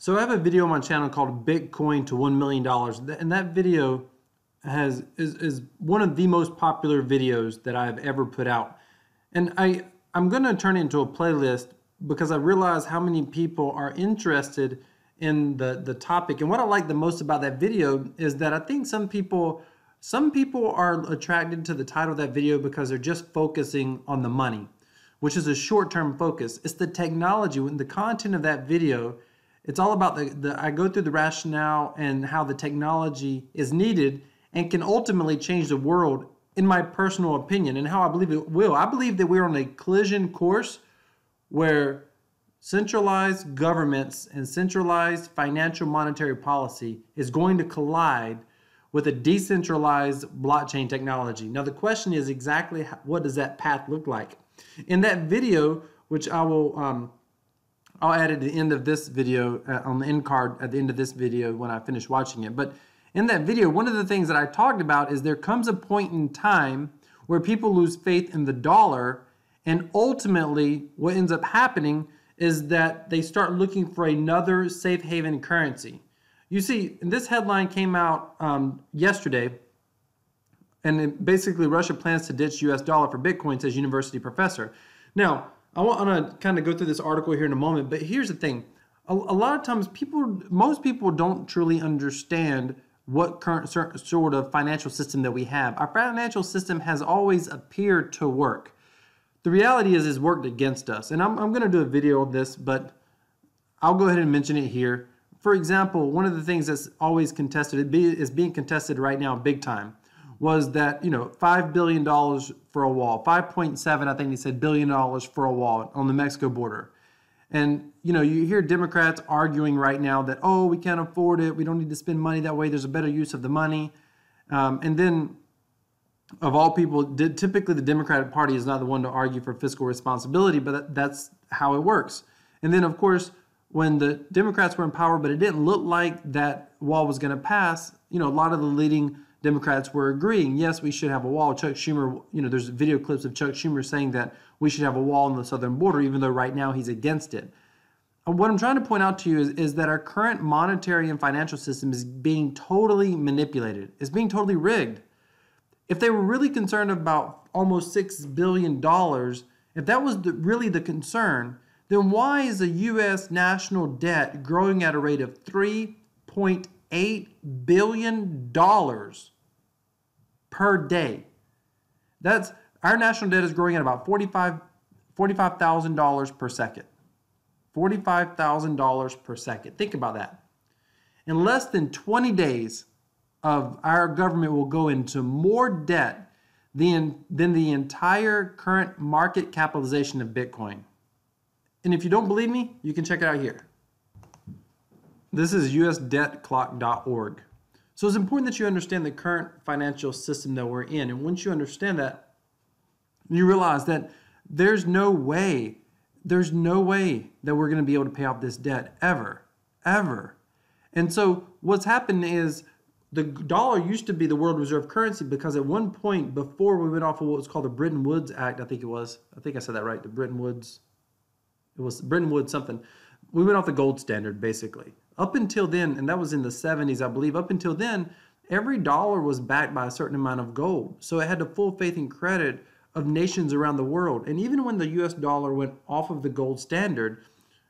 So I have a video on my channel called Bitcoin to $1 million, and that video is one of the most popular videos that I've ever put out. And I'm going to turn it into a playlist because I realize how many people are interested in the topic. And what I like the most about that video is that I think some people are attracted to the title of that video because they're just focusing on the money, which is a short-term focus. It's the technology. When the content of that video, it's all about I go through the rationale and how the technology is needed and can ultimately change the world, in my personal opinion, and how I believe it will. I believe that we're on a collision course where centralized governments and centralized financial monetary policy is going to collide with a decentralized blockchain technology. Now the question is exactly what does that path look like? In that video, which I'll add at the end of this video, on the end card at the end of this video when I finish watching it. But in that video, one of the things that I talked about is there comes a point in time where people lose faith in the dollar, and ultimately what ends up happening is that they start looking for another safe haven currency. You see, this headline came out yesterday, and basically Russia plans to ditch US dollar for Bitcoin, says university professor. Now, I want to kind of go through this article here in a moment, but here's the thing. A lot of times most people don't truly understand what current sort of financial system that we have. Our financial system has always appeared to work. The reality is it's worked against us. And I'm going to do a video on this, but I'll go ahead and mention it here. For example, one of the things that's always contested, is being contested right now big time, was that, $5 billion for a wall, 5.7, I think he said, $billion for a wall on the Mexico border. And, you hear Democrats arguing right now that, oh, we can't afford it. We don't need to spend money that way. There's a better use of the money. And then, of all people, typically the Democratic Party is not the one to argue for fiscal responsibility, but that's how it works. And then, of course, when the Democrats were in power, but it didn't look like that wall was going to pass, a lot of the leading Democrats were agreeing, yes, we should have a wall. Chuck Schumer, there's video clips of Chuck Schumer saying that we should have a wall on the southern border, even though right now he's against it. And what I'm trying to point out to you is that our current monetary and financial system is being totally manipulated. It's being totally rigged. If they were really concerned about almost $6 billion, if that was really the concern, then why is the U.S. national debt growing at a rate of $3.8 billion per day? Our national debt is growing at about $45,000 per second. $45,000 per second. Think about that. In less than 20 days, our government will go into more debt than the entire current market capitalization of Bitcoin. And if you don't believe me, you can check it out here. This is usdebtclock.org. So it's important that you understand the current financial system that we're in. And once you understand that, you realize that there's no way that we're going to be able to pay off this debt ever. And so what's happened is the dollar used to be the world reserve currency because at one point before we went off of what was called the Bretton Woods Act, I think I said that right, it was Bretton Woods something. We went off the gold standard basically. Up until then, and that was in the 70s, I believe, up until then, every dollar was backed by a certain amount of gold. So it had the full faith and credit of nations around the world. And even when the US dollar went off of the gold standard,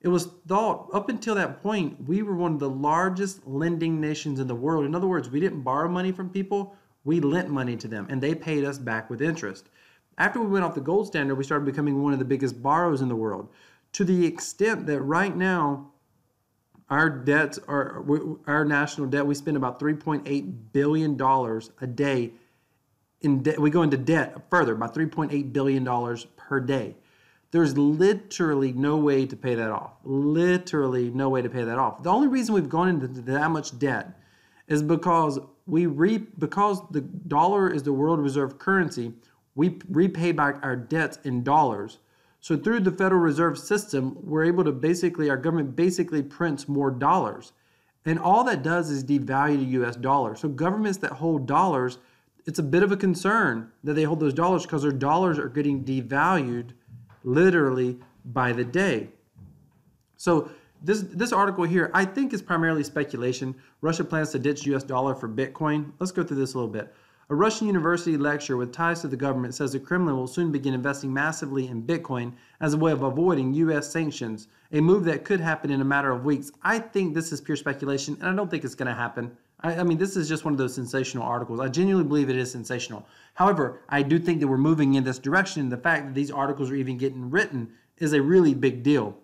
it was thought up until that point, we were one of the largest lending nations in the world. In other words, we didn't borrow money from people, we lent money to them, and they paid us back with interest. After we went off the gold standard, we started becoming one of the biggest borrowers in the world, to the extent that right now, our national debt, we spend about $3.8 billion a day in debt. We go into debt further, about $3.8 billion per day. There's literally no way to pay that off. Literally no way to pay that off. The only reason we've gone into that much debt is because because the dollar is the world reserve currency, we repay back our debts in dollars. So through the Federal Reserve System, we're able to our government basically prints more dollars. And all that does is devalue the US dollar. So governments that hold dollars, it's a bit of a concern that they hold those dollars because their dollars are getting devalued literally by the day. So this article here, I think is primarily speculation. Russia plans to ditch US dollar for Bitcoin. Let's go through this a little bit. A Russian university lecturer with ties to the government says the Kremlin will soon begin investing massively in Bitcoin as a way of avoiding US sanctions, a move that could happen in a matter of weeks. I think this is pure speculation, and I don't think it's going to happen. I mean, this is just one of those sensational articles. I genuinely believe it is sensational. However, I do think that we're moving in this direction. The fact that these articles are even getting written is a really big deal.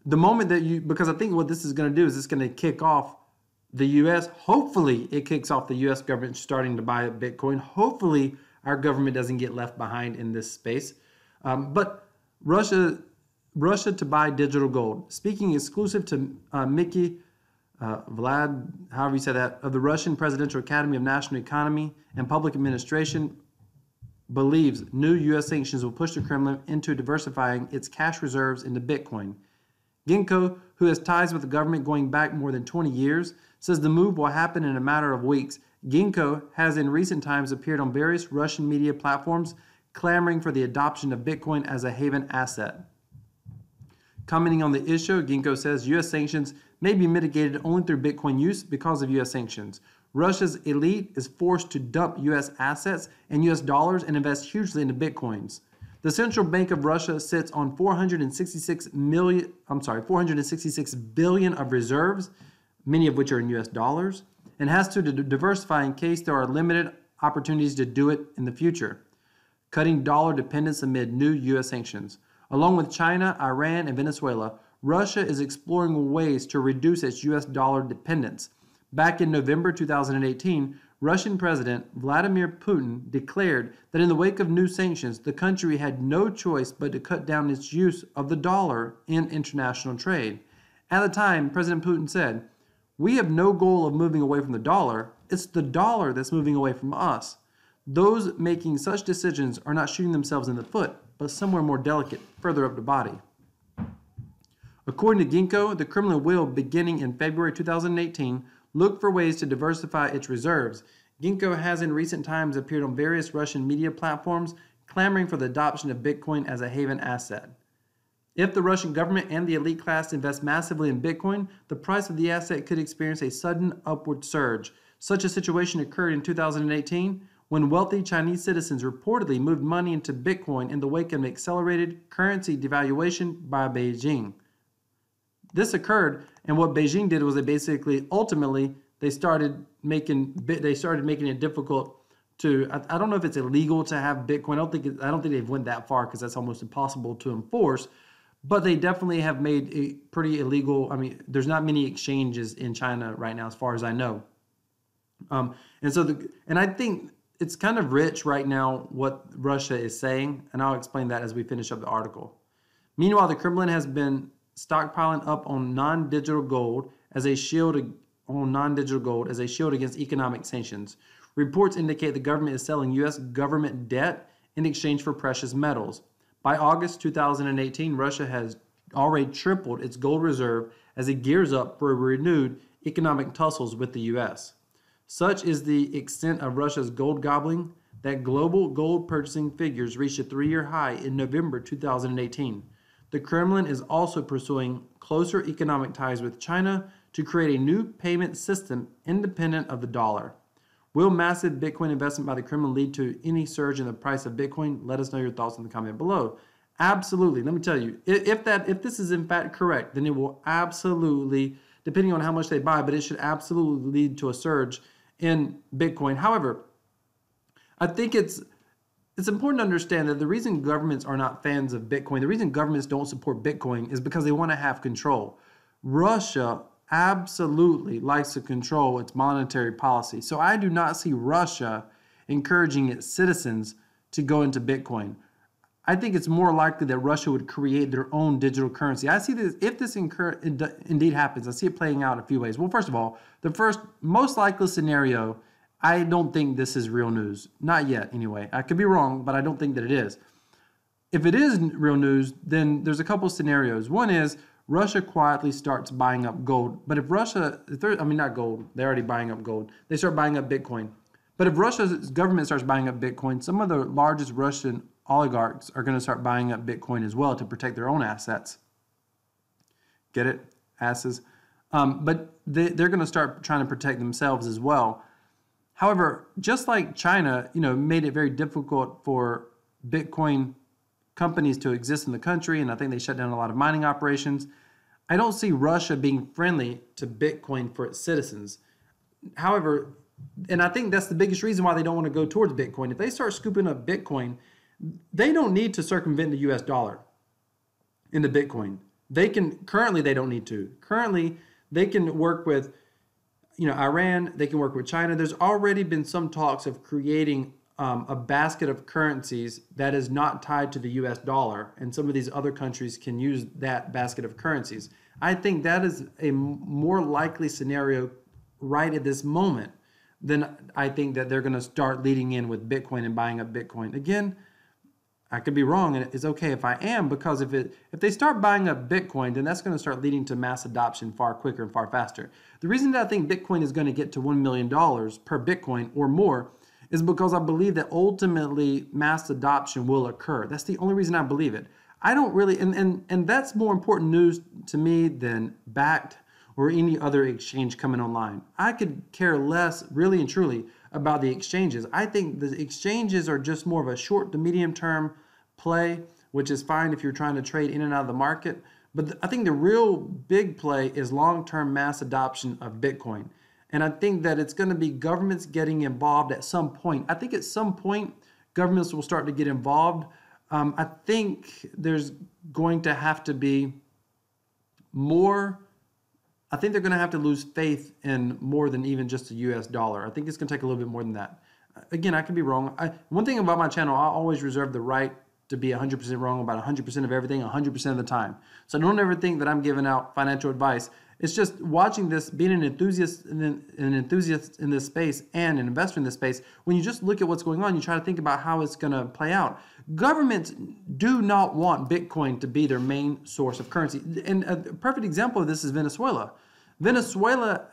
The moment that because I think what this is going to do is it's going to kick off the U.S. Hopefully, it kicks off the U.S. government starting to buy Bitcoin. Hopefully, our government doesn't get left behind in this space. But Russia to buy digital gold. Speaking exclusive to Mickey Vlad, however you say that, of the Russian Presidential Academy of National Economy and Public Administration, believes new U.S. sanctions will push the Kremlin into diversifying its cash reserves into Bitcoin. Ginkgo, who has ties with the government going back more than 20 years, says the move will happen in a matter of weeks. Ginkgo has in recent times appeared on various Russian media platforms clamoring for the adoption of Bitcoin as a haven asset. Commenting on the issue, Ginkgo says U.S. sanctions may be mitigated only through Bitcoin use because of U.S. sanctions. Russia's elite is forced to dump U.S. assets and U.S. dollars and invest hugely into Bitcoins. The Central Bank of Russia sits on 466 billion of reserves, many of which are in U.S. dollars, and has to diversify in case there are limited opportunities to do it in the future, cutting dollar dependence amid new U.S. sanctions. Along with China, Iran, and Venezuela, Russia is exploring ways to reduce its U.S. dollar dependence. Back in November 2018, Russian President Vladimir Putin declared that in the wake of new sanctions, the country had no choice but to cut down its use of the dollar in international trade. At the time, President Putin said, "We have no goal of moving away from the dollar. It's the dollar that's moving away from us." Those making such decisions are not shooting themselves in the foot, but somewhere more delicate, further up the body. According to Ginkgo, the Kremlin will, beginning in February 2018, look for ways to diversify its reserves. Ginkgo has in recent times appeared on various Russian media platforms clamoring for the adoption of Bitcoin as a haven asset. If the Russian government and the elite class invest massively in Bitcoin, the price of the asset could experience a sudden upward surge. Such a situation occurred in 2018 when wealthy Chinese citizens reportedly moved money into Bitcoin in the wake of an accelerated currency devaluation by Beijing. This occurred, and what Beijing did was they started making it difficult to. I don't know if it's illegal to have Bitcoin. I don't think they've went that far because that's almost impossible to enforce. But they definitely have made it pretty illegal. I mean, there's not many exchanges in China right now, as far as I know. And I think it's kind of rich right now what Russia is saying, and I'll explain that as we finish up the article. Meanwhile, the Kremlin has been stockpiling up on non-digital gold as a shield against economic sanctions. Reports indicate the government is selling U.S. government debt in exchange for precious metals. By August 2018, Russia has already tripled its gold reserve as it gears up for renewed economic tussles with the U.S. Such is the extent of Russia's gold gobbling that global gold purchasing figures reached a 3-year high in November 2018. The Kremlin is also pursuing closer economic ties with China to create a new payment system independent of the dollar. Will massive Bitcoin investment by the Kremlin lead to any surge in the price of Bitcoin? Let us know your thoughts in the comment below. Absolutely. Let me tell you, if this is in fact correct, then it will absolutely, depending on how much they buy, but it should absolutely lead to a surge in Bitcoin. However, I think it's important to understand that the reason governments are not fans of Bitcoin, the reason governments don't support Bitcoin is because they want to have control. Russia absolutely likes to control its monetary policy. So I do not see Russia encouraging its citizens to go into Bitcoin. I think it's more likely that Russia would create their own digital currency. I see this, if this indeed happens, I see it playing out a few ways. Well, first of all, the first most likely scenario, I don't think this is real news. Not yet, anyway. I could be wrong, but I don't think that it is. If it is real news, then there's a couple scenarios. One is Russia quietly starts buying up gold. But if not gold, they're already buying up gold. They start buying up Bitcoin. But if Russia's government starts buying up Bitcoin, some of the largest Russian oligarchs are going to start buying up Bitcoin as well to protect their own assets. Get it? Asses. But they're going to start trying to protect themselves as well. However, just like China, made it very difficult for Bitcoin companies to exist in the country, and I think they shut down a lot of mining operations, I don't see Russia being friendly to Bitcoin for its citizens. However, and I think that's the biggest reason why they don't want to go towards Bitcoin. If they start scooping up Bitcoin, they don't need to circumvent the US dollar in the Bitcoin. Currently they don't need to. Currently, they can work with Iran, they can work with China. There's already been some talks of creating a basket of currencies that is not tied to the US dollar, and some of these other countries can use that basket of currencies. I think that is a more likely scenario right at this moment than I think that they're going to start leading in with Bitcoin and buying up Bitcoin. Again, I could be wrong, and it's okay if I am, because if they start buying up Bitcoin, then that's going to start leading to mass adoption far quicker and far faster. The reason that I think Bitcoin is going to get to $1 million per Bitcoin or more is because I believe that ultimately mass adoption will occur. That's the only reason I believe it. I don't really, and that's more important news to me than Bakkt or any other exchange coming online. I could care less, really and truly, about the exchanges. I think the exchanges are just more of a short to medium term play, which is fine if you're trying to trade in and out of the market. But I think the real big play is long-term mass adoption of Bitcoin. And I think that it's going to be governments getting involved at some point. I think at some point, governments will start to get involved. I think there's going to have to be more. I think they're going to have to lose faith in more than even just the US dollar. I think it's going to take a little bit more than that. Again, I could be wrong. One thing about my channel, I always reserve the right to be 100% wrong about 100% of everything 100% of the time. So don't ever think that I'm giving out financial advice. It's just watching this, being an enthusiast in this space and an investor in this space. When you just look at what's going on, you try to think about how it's going to play out. Governments do not want Bitcoin to be their main source of currency. And a perfect example of this is Venezuela. Venezuela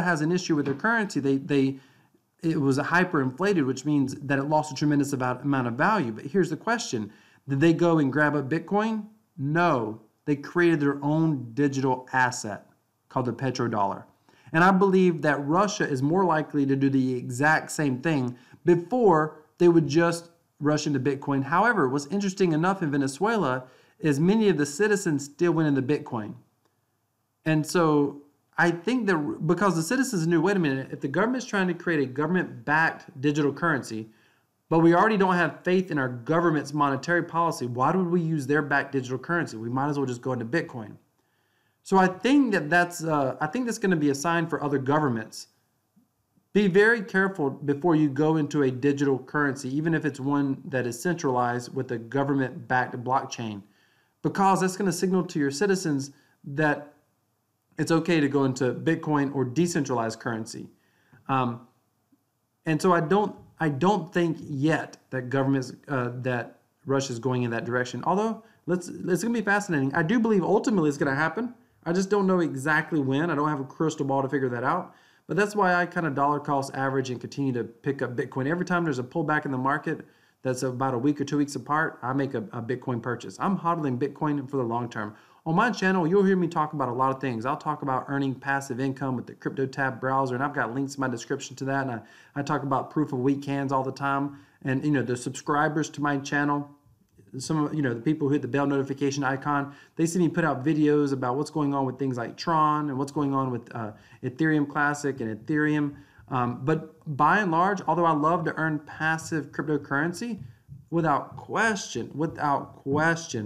has an issue with their currency. It was hyperinflated, which means that it lost a tremendous amount of value. But here's the question. Did they go and grab up Bitcoin? No. They created their own digital asset called the petrodollar. And I believe that Russia is more likely to do the exact same thing before they would just rush into Bitcoin. However, what's interesting enough in Venezuela is many of the citizens still went into Bitcoin. And so I think that because the citizens knew, wait a minute, if the government's trying to create a government-backed digital currency, but we already don't have faith in our government's monetary policy, why would we use their backed digital currency? We might as well just go into Bitcoin. So I think that's going to be a sign for other governments. Be very careful before you go into a digital currency, even if it's one that is centralized with a government-backed blockchain, because that's going to signal to your citizens that it's okay to go into Bitcoin or decentralized currency. And so I don't think yet that that Russia's going in that direction. Although it's going to be fascinating. I do believe ultimately it's going to happen. I just don't know exactly when. I don't have a crystal ball to figure that out. But that's why I kind of dollar cost average and continue to pick up Bitcoin. Every time there's a pullback in the market that's about a week or 2 weeks apart, I make a Bitcoin purchase. I'm hodling Bitcoin for the long term. On my channel, you'll hear me talk about a lot of things. I'll talk about earning passive income with the CryptoTab browser, and I've got links in my description to that. And I talk about proof of weak hands all the time. And the subscribers to my channel, some of the people who hit the bell notification icon, they see me put out videos about what's going on with things like Tron and what's going on with Ethereum Classic and Ethereum. But by and large, although I love to earn passive cryptocurrency, without question,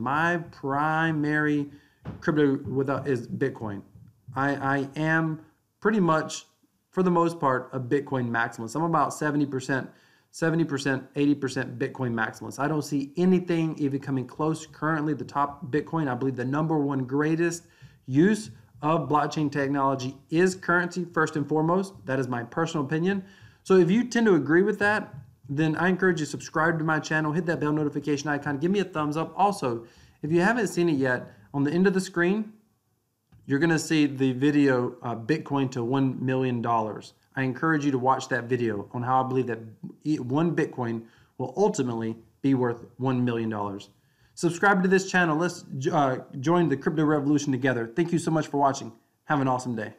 my primary crypto is Bitcoin. I am pretty much, for the most part, a Bitcoin maximalist. I'm about 70%, 80% Bitcoin maximalist. I don't see anything even coming close currently. The top Bitcoin, I believe the number one greatest use of blockchain technology is currency first and foremost. That is my personal opinion. So if you tend to agree with that, then I encourage you to subscribe to my channel, hit that bell notification icon, give me a thumbs up. Also, if you haven't seen it yet, on the end of the screen, you're going to see the video Bitcoin to $1 million. I encourage you to watch that video on how I believe that one Bitcoin will ultimately be worth $1 million. Subscribe to this channel. Let's join the crypto revolution together. Thank you so much for watching. Have an awesome day.